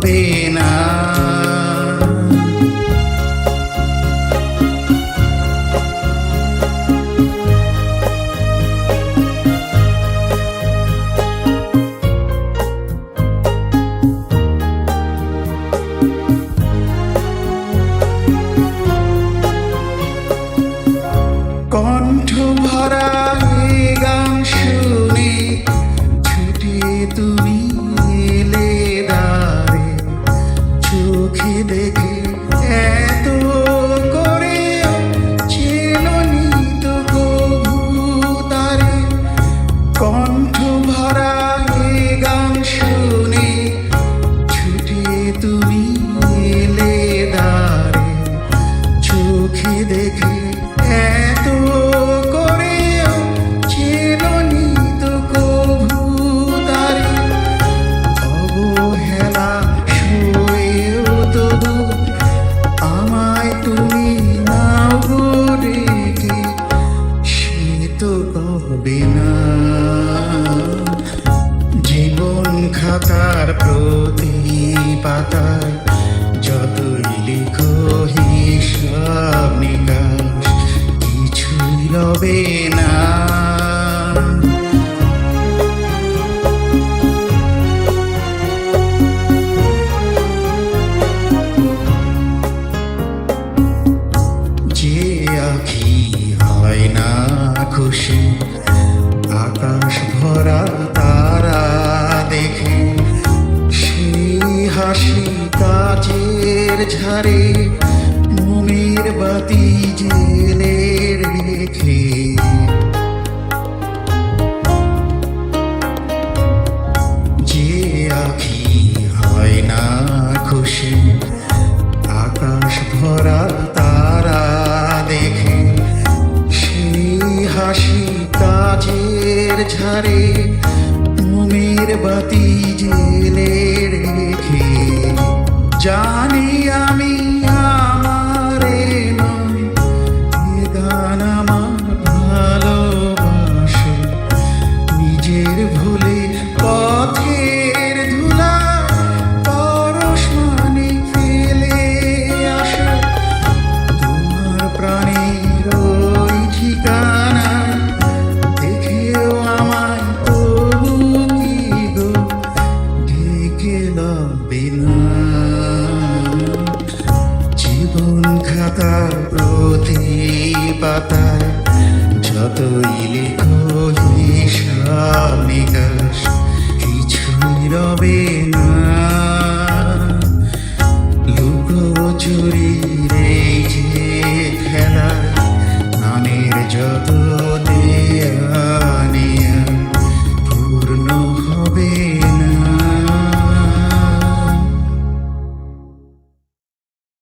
লবে না। কণ্ঠ ভরা এই গান শুনে ছুটে তুমি এলে দ্বারে, চোখে দেখে এত করে চেননি তো কভু তারে। কণ্ঠ ভরা এই গান শুনে ছুটে তুমি এলে দ্বারে, চোখে দেখে এত করেও চেননি তো কভু তারে। অবহেলা সয়েও তবু আমায় তুমি নাও গো ডেকে, সে তো কবে না। জীবন খাতার প্রতি পাতায় যতই লিখো হিসাব নিকাশ, কিছুই লবে না। যে আঁখি হয় না খুশি আকাশ ভরা তারা দেখে, সেই হাসি কাচের ঝাড়ে মোমের বাতি জেলে রেখে। যে আঁখি হয় না খুশি আকাশ ভরা তারা দেখে, সেই হাসি কাচের ঝাড়ে মোমের বাতি জেলে রেখে। জানি আমি